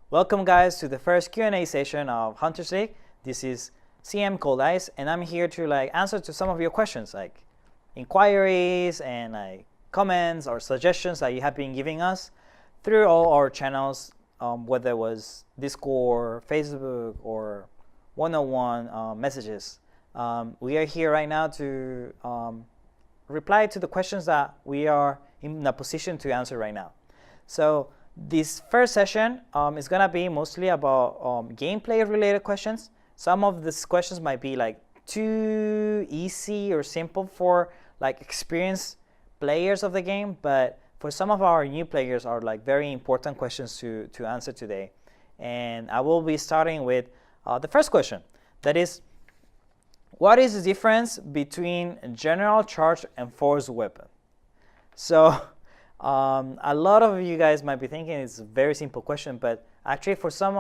Welcome guys to the first Q&A session of Hunters League. This is CM Cold Ice and I'm here to answer to some of your questions like inquiries and comments or suggestions that you have been giving us through all our channels, whether it was Discord, Facebook, or one-on-one messages. We are here right now to reply to the questions that we are in a position to answer right now. So this first session is gonna be mostly about gameplay related questions. Some of these questions might be like too easy or simple for like experienced players of the game, but for some of our new players are like very important questions to answer today. And I will be starting with the first question. That is, what is the difference between general charge and force weapon? So a lot of you guys might be thinking it's a very simple question, but actually for some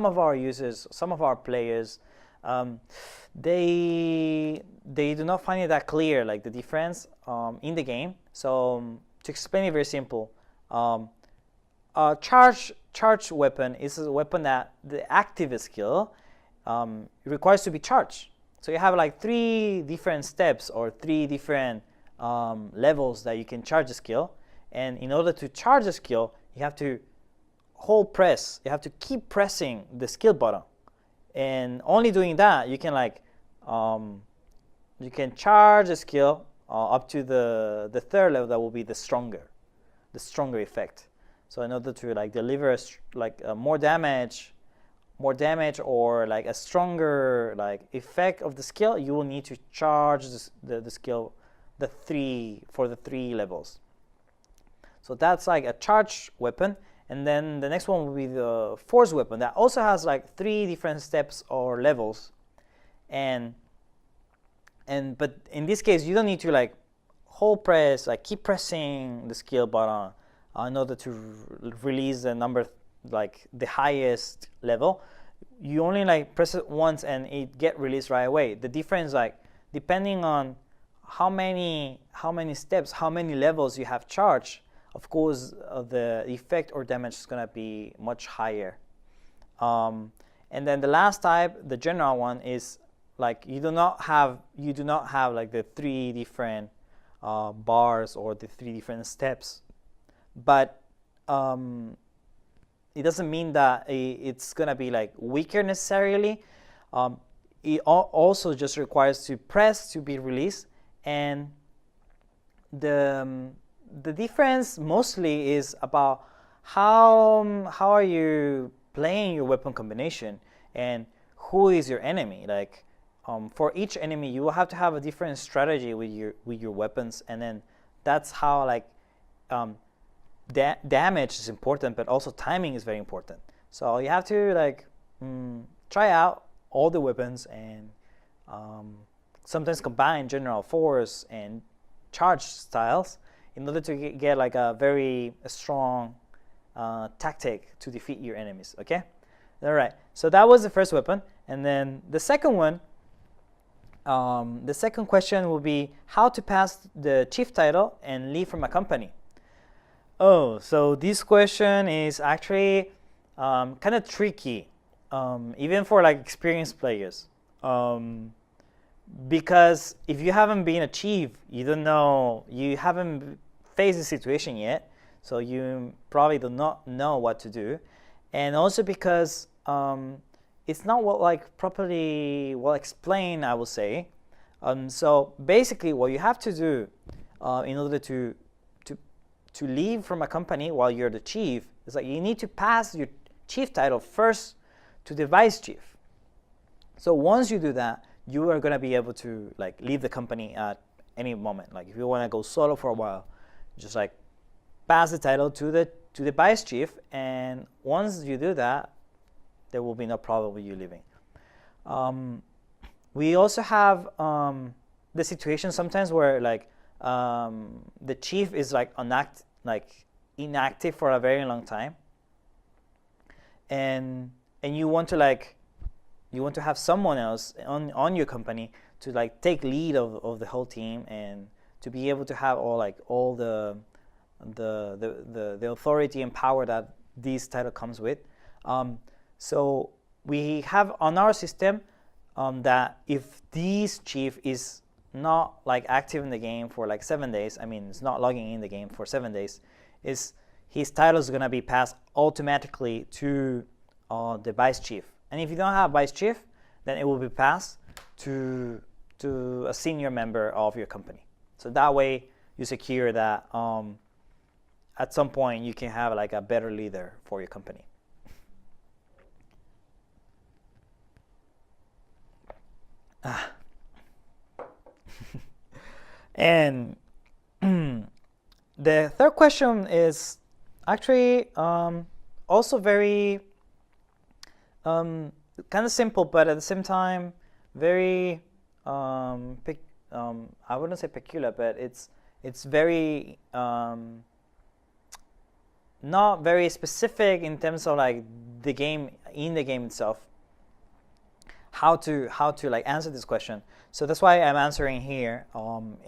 of our users, some of our players, they do not find it that clear, like the difference in the game. So to explain it very simple, a charge weapon is a weapon that the active skill requires to be charged. So you have like 3 different steps or 3 different levels that you can charge the skill. And in order to charge the skill, you have to hold press. You have to keep pressing the skill button, and only doing that you can you can charge the skill up to the 3rd level. That will be the stronger effect. So in order to deliver more damage or like a stronger effect of the skill, you will need to charge the skill for the 3 levels. So that's like a charge weapon, and then the next one will be the force weapon that also has like 3 different steps or levels, but in this case you don't need to hold press, keep pressing the skill button in order to release the number, the highest level. You only press it once and it get released right away. The difference depending on how many steps, how many levels you have charged, of course the effect or damage is going to be much higher. And then the last type, the general one, is you do not have the 3 different bars or the 3 different steps, but it doesn't mean that it's going to be weaker necessarily. It also just requires to press to be released, and the difference mostly is about how are you playing your weapon combination and who is your enemy. For each enemy you will have to have a different strategy with your weapons, and then that's how damage is important, but also timing is very important. So you have to try out all the weapons and sometimes combine general force and charge styles in order to get a very strong tactic to defeat your enemies. Okay, all right. So that was the first weapon, and then the second one. The second question will be how to pass the chief title and leave from a company. Oh, so this question is actually kind of tricky, even for experienced players. Because if you haven't been a chief, you don't know, you haven't faced the situation yet, so you probably do not know what to do. And also because it's not properly well explained, I will say. So basically what you have to do in order to leave from a company while you're the chief is you need to pass your chief title first to the vice chief. So once you do that, you are going to be able to leave the company at any moment. If you want to go solo for a while, just pass the title to the vice chief, and once you do that, there will be no problem with you leaving. We also have the situation sometimes where the chief is inactive for a very long time, and you want to have someone else on your company to take lead of the whole team and to be able to have all the authority and power that this title comes with. So we have on our system that if this chief is not like active in the game for like 7 days, I mean, it's not logging in the game for 7 days, his title is gonna be passed automatically to the vice chief. And if you don't have vice chief, then it will be passed to a senior member of your company. So that way you secure that at some point you can have like a better leader for your company. And the third question is actually also very kind of simple, but at the same time very I wouldn't say peculiar, but it's very not very specific in terms of like the game itself. How to like answer this question. So that's why I'm answering here on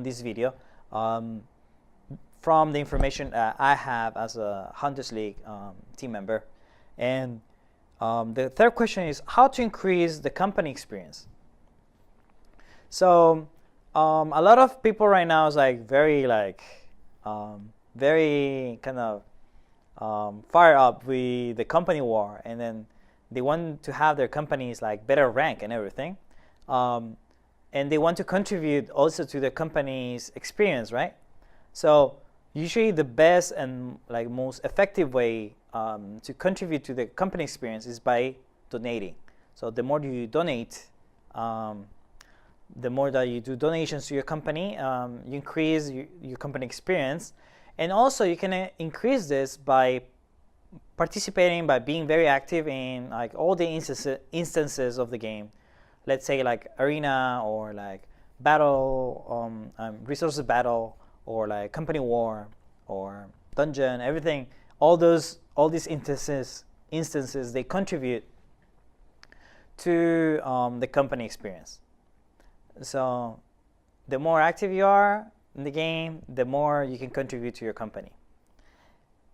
this video from the information I have as a Hunters League team member. And the third question is how to increase the company experience. So a lot of people right now is like very kind of fired up with the company war, and then they want to have their companies like better rank and everything, and they want to contribute also to the company's experience, right? So usually the best and like most effective way to contribute to the company experience is by donating. So the more you donate, the more that you do donations to your company, you increase your company experience, and also you can increase this by participating, by being very active in like all the instances of the game. Let's say like arena or like battle, resources battle, or like company war or dungeon, everything. All these instances they contribute to the company experience. So the more active you are in the game, the more you can contribute to your company.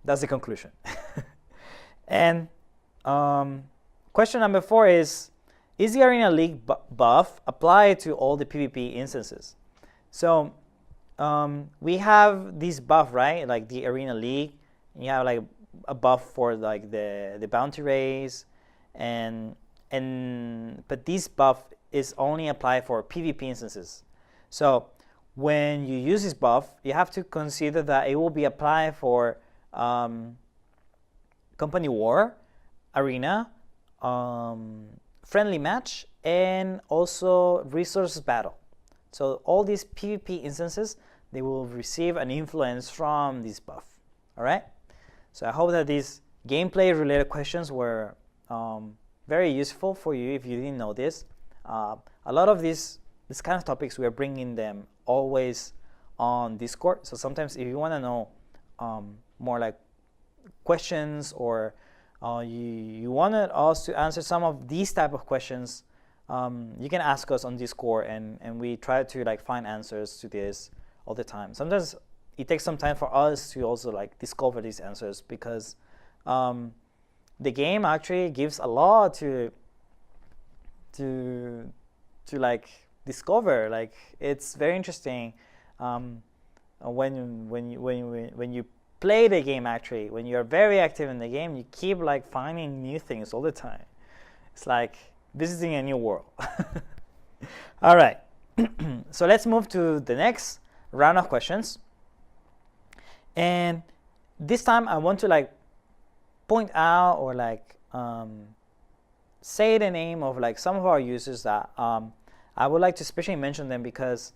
That's the conclusion. And question number 4 is the Arena League buff applied to all the PvP instances? So we have this buff, right? Like the Arena League, you have like a buff for like the bounty raise, but this buff is only applied for PvP instances. So when you use this buff, you have to consider that it will be applied for company war, arena, friendly match, and also resources battle. So all these PvP instances, they will receive an influence from this buff. All right. So I hope that these gameplay related questions were very useful for you if you didn't know this. A lot of this kind of topics, we are bringing them always on Discord. So sometimes if you want to know more like questions, or you wanted us to answer some of these type of questions, you can ask us on Discord, and we try to like find answers to this all the time. Sometimes it takes some time for us to also like discover these answers, because the game actually gives a lot to like discover. Like it's very interesting when you play the game. Actually, when you're very active in the game, you keep like finding new things all the time. It's like visiting a new world. All right. So let's move to the next round of questions. And this time I want to like point out or like say the name of like some of our users that I would like to especially mention them, because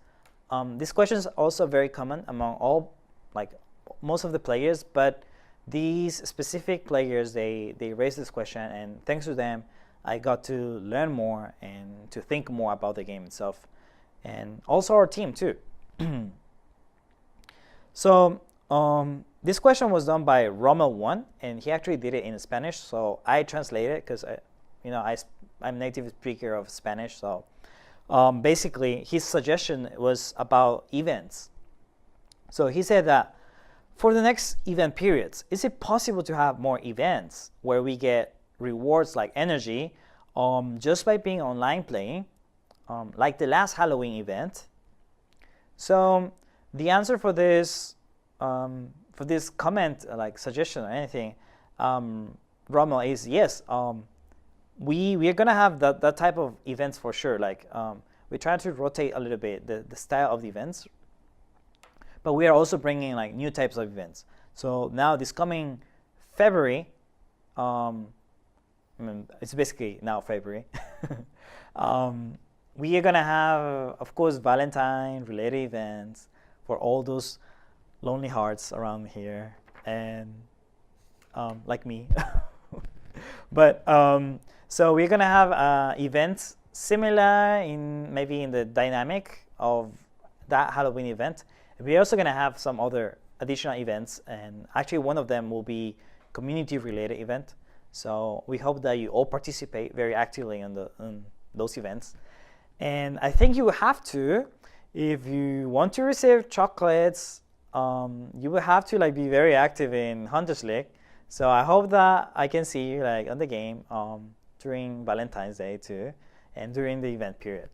this question is also very common among all, like most of the players, but these specific players, they raised this question, and thanks to them I got to learn more and to think more about the game itself, and also our team too. So this question was done by Rommel1, and he actually did it in Spanish, so I translated because I'm native speaker of Spanish. So basically his suggestion was about events. So he said that for the next event periods, is it possible to have more events where we get rewards like energy just by being online playing, like the last Halloween event. So the answer for this comment, like suggestion or anything, Rommel, is yes. We are gonna have that type of events for sure. Like we try to rotate a little bit the style of the events, but we are also bringing like new types of events. So now this coming February, it's basically now February. We are gonna have, of course, Valentine related events for all those lonely hearts around here, and like me. But so we're gonna have events similar in maybe in the dynamic of that Halloween event. We're also gonna have some other additional events, and actually one of them will be community related event. So we hope that you all participate very actively in those events. And I think you have to, if you want to receive chocolates, you will have to like be very active in Hunters League. So I hope that I can see you like on the game during Valentine's Day too, and during the event period.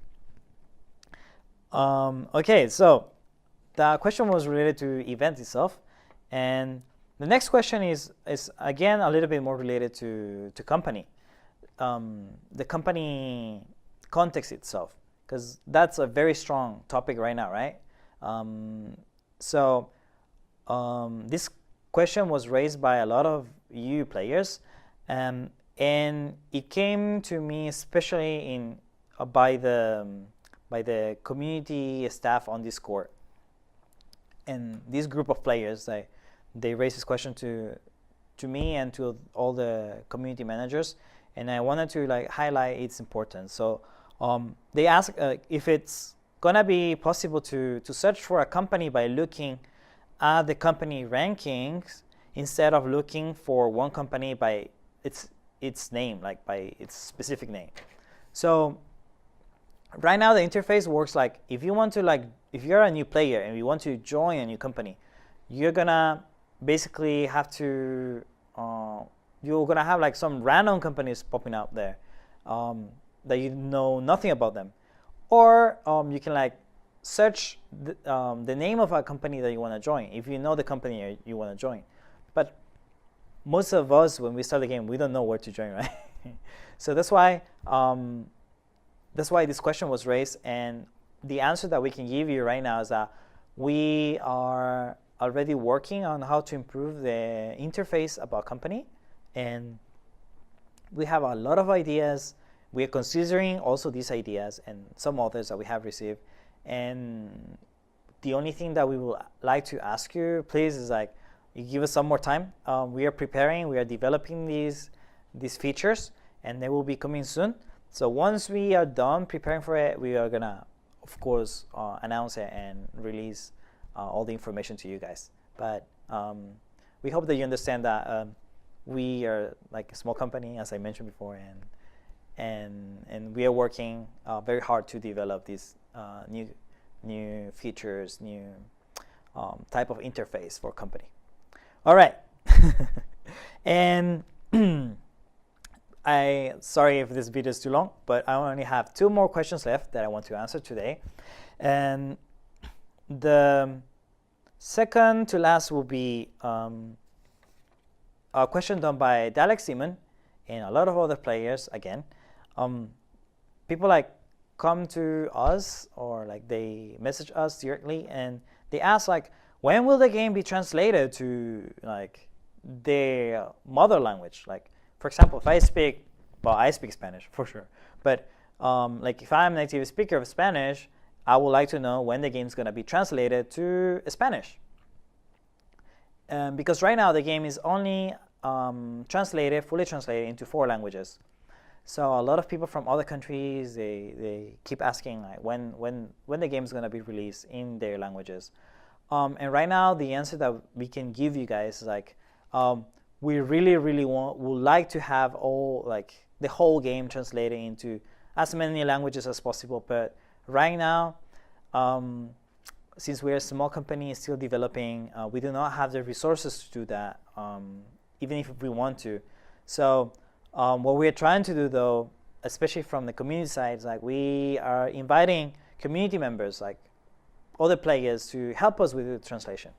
Okay, so the question was related to event itself, and the next question is again a little bit more related to company, the company context itself, because that's a very strong topic right now, right? So this question was raised by a lot of you players, and it came to me especially by the community staff on Discord. And this group of players, they raised this question to me and to all the community managers, and I wanted to like highlight its importance. So they asked if it's gonna be possible to search for a company by looking at the company rankings instead of looking for one company by its name, like by its specific name. So right now the interface works like if you're a new player and you want to join a new company, you're gonna basically have to you're gonna have like some random companies popping up there that you know nothing about them, or you can like search the name of a company that you want to join if you know the company you want to join. But most of us, when we start the game, we don't know where to join, right? So that's why this question was raised, and the answer that we can give you right now is that we are already working on how to improve the interface about company, and we have a lot of ideas. We are considering also these ideas and some others that we have received, and the only thing that we would like to ask you, please, is like you give us some more time. We are preparing, we are developing these features, and they will be coming soon. So once we are done preparing for it, we are gonna, of course, announce it and release all the information to you guys. But we hope that you understand that we are like a small company, as I mentioned before, and we are working very hard to develop these new features, new type of interface for company. All right, and sorry if this video is too long, but I only have 2 more questions left that I want to answer today. And the second to last will be a question done by Dalek Simon and a lot of other players again. People like come to us, or like they message us directly, and they ask like, when will the game be translated to like their mother language? Like, for example, if I speak Spanish for sure, but like if I'm a native speaker of Spanish, I would like to know when the game is going to be translated to Spanish. Because right now the game is only fully translated into 4 languages. So a lot of people from other countries, they keep asking like when the game is going to be released in their languages. And right now the answer that we can give you guys is like, we really would like to have the whole game translated into as many languages as possible. But right now, since we're a small company still developing, we do not have the resources to do that, even if we want to. So What we're trying to do though, especially from the community side, is like we are inviting community members, like other players, to help us with the translation.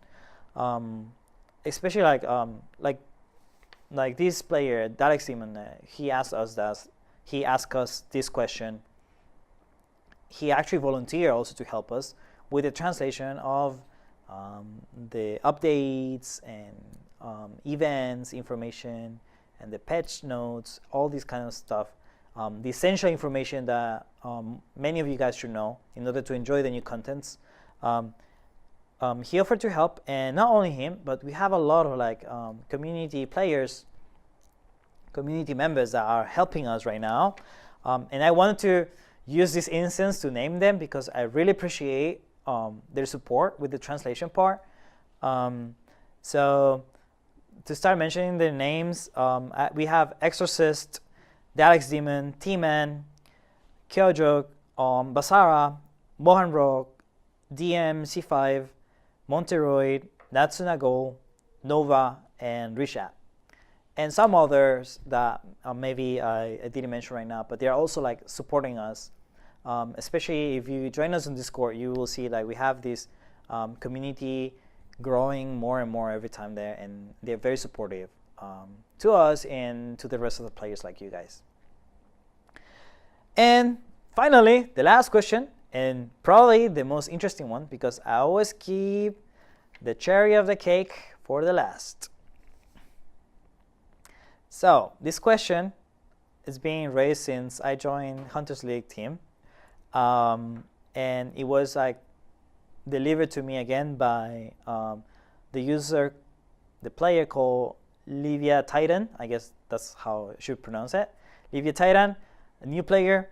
Especially like this player, Dalek Demon, he asked us this question. He actually volunteered also to help us with the translation of the updates and events, information, and the patch notes, all this kind of stuff. The essential information that many of you guys should know in order to enjoy the new contents. He offered to help, and not only him, but we have a lot of like community players, community members that are helping us right now. And I wanted to use this instance to name them because I really appreciate their support with the translation part. So to start mentioning their names, we have Exorcist, Dalek Demon, T-Man, Kyojok, Basara, Mohan Rock, DMC5, Monteroid, Natsunago, Nova, and Rishat. And some others that maybe I didn't mention right now, but they're also like supporting us. Especially if you join us on Discord, you will see like we have this community growing more and more every time there, and they're very supportive to us and to the rest of the players like you guys. And finally, the last question, and probably the most interesting one, because I always keep the cherry of the cake for the last. So this question is being raised since I joined Hunters League team, and it was like delivered to me again by the player called Livia Titan. I guess that's how I should pronounce it. Livia Titan, a new player.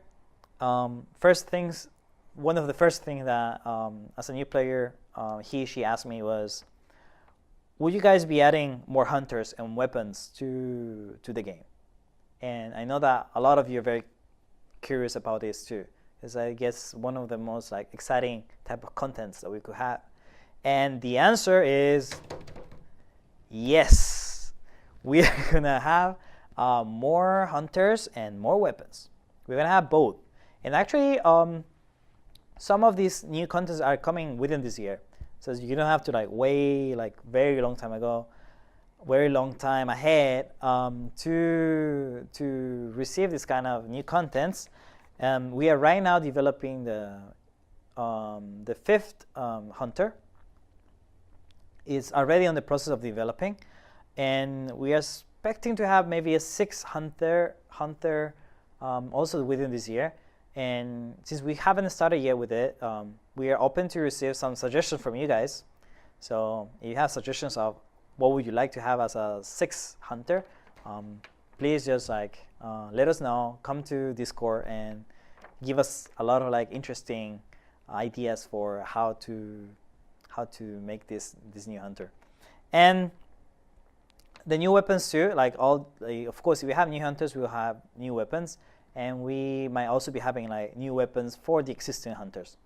One of the first things that as a new player she asked me was, would you guys be adding more hunters and weapons to the game? And I know that a lot of you are very curious about this too. It's I guess one of the most like exciting type of contents that we could have. And the answer is yes. We are gonna have more hunters and more weapons. We're gonna have both. And actually, some of these new contents are coming within this year. So you don't have to like wait like very long time ahead to receive this kind of new contents. We are right now developing the fifth hunter. It's already on the process of developing, and we are expecting to have maybe a sixth hunter also within this year. And since we haven't started yet with it, we are open to receive some suggestions from you guys. So if you have suggestions of what would you like to have as a sixth hunter, please just like let us know. Come to Discord and give us a lot of like interesting ideas for how to make this new hunter. And the new weapons too, of course if we have new hunters, we will have new weapons, and we might also be having like new weapons for the existing hunters.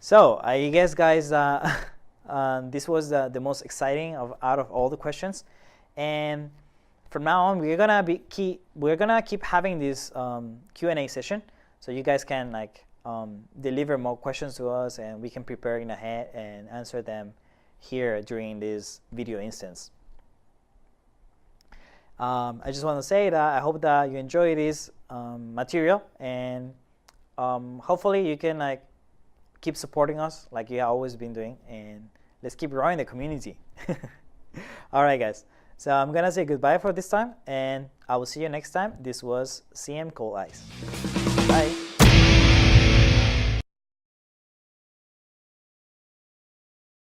So I guess guys, this was the most exciting out of all the questions, and from now on we're gonna keep having this Q&A session, so you guys can like deliver more questions to us, and we can prepare in ahead and answer them here during this video instance. I just want to say that I hope that you enjoy this material, and hopefully you can like keep supporting us like you have always been doing, and let's keep growing the community. All right guys, so I'm gonna say goodbye for this time, and I will see you next time. This was CM Cold Ice. Bye.